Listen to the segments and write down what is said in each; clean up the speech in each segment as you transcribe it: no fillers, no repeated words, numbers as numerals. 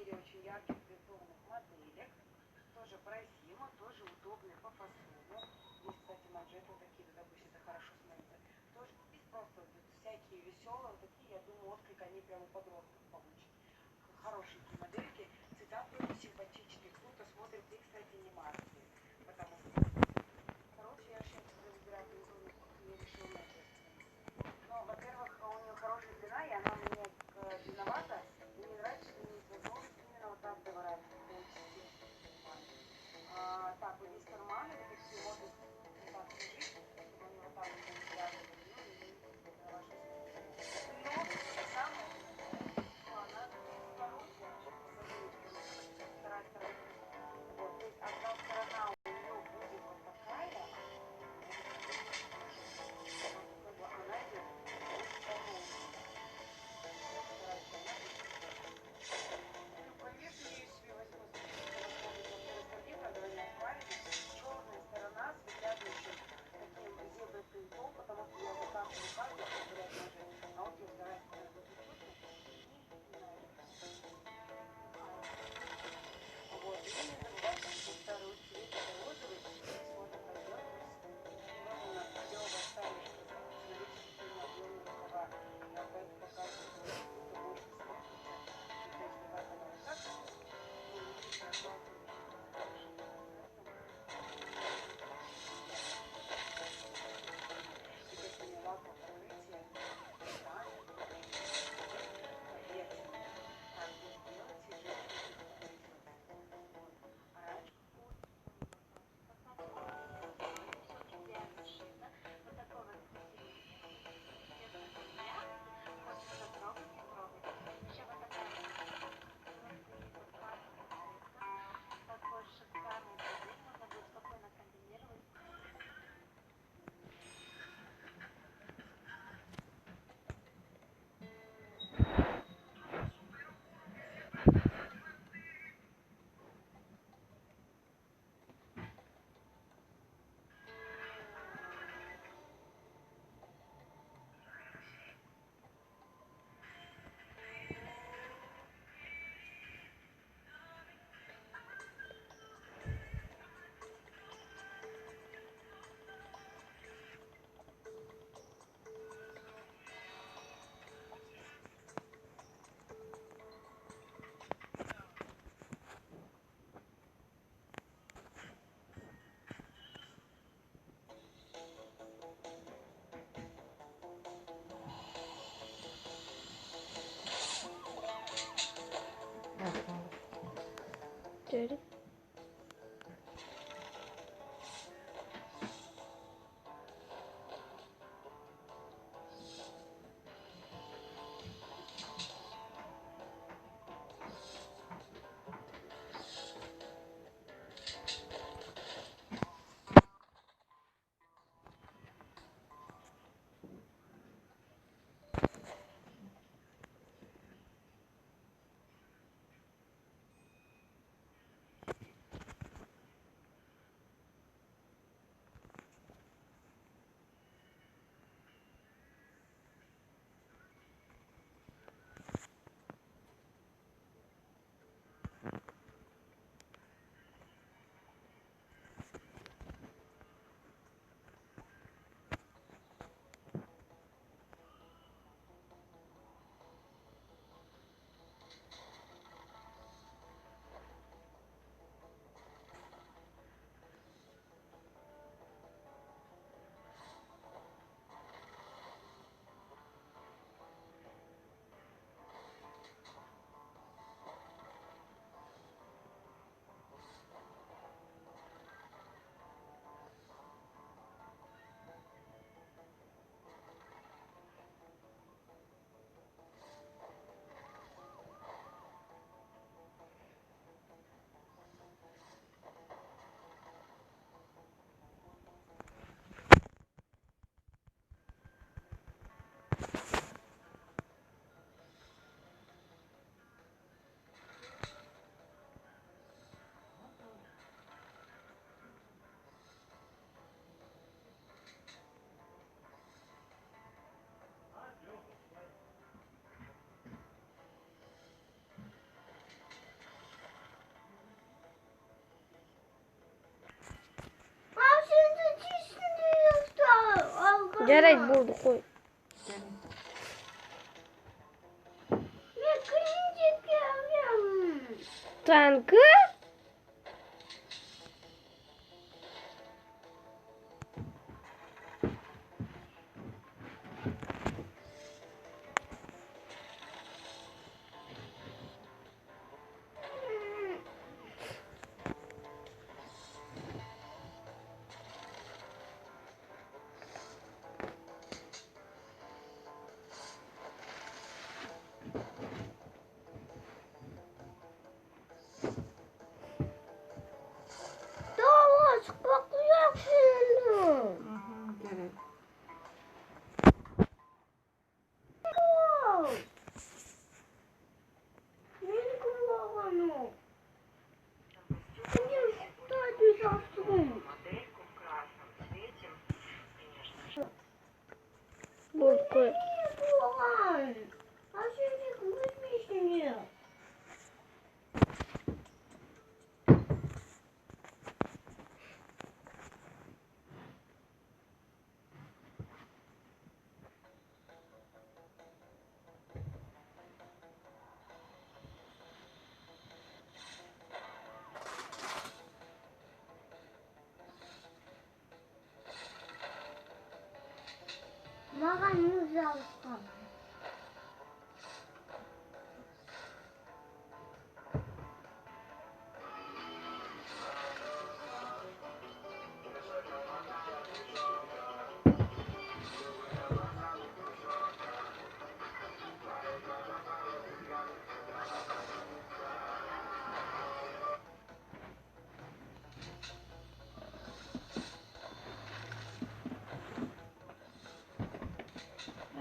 4 очень ярких бетонных моделек. Тоже просимо, тоже удобные по фасону. Здесь, кстати, манжеты вот такие, да, допустим, это хорошо смотрится. Тоже здесь просто вот всякие веселые, вот такие, я думаю, отклик они прямо у подростков получат. Хорошенькие модельки, цвета тоже симпатичные, круто смотрится и, кстати, не марки. Потому что, короче, я сейчас, когда выбираю корректурную куртку, я решила на это остановиться. Но, во-первых, у нее хорошая длина, и она мне длинновата. И мне нравится, что у нее есть возможность именно вот так доворачивать. Это очень стильно, нормально. Так, вот здесь карманы, вот такие, можно вот так сложить, чтобы они вот так вот не связывали, ну и неудобно на вашем случае. Но то же самое, она короткая, сейчас покажу, вторая сторона. Вот, то есть, а когда Gerek buldu koy. Tankı. Evet. Burada koy.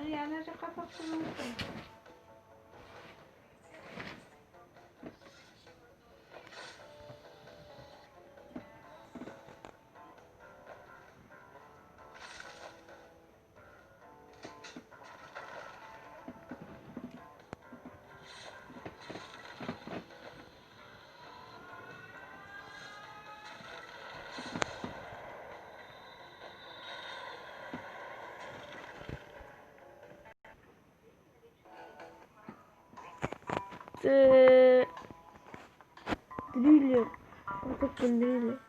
Yerlerce kapattım. Driller. Artık driller.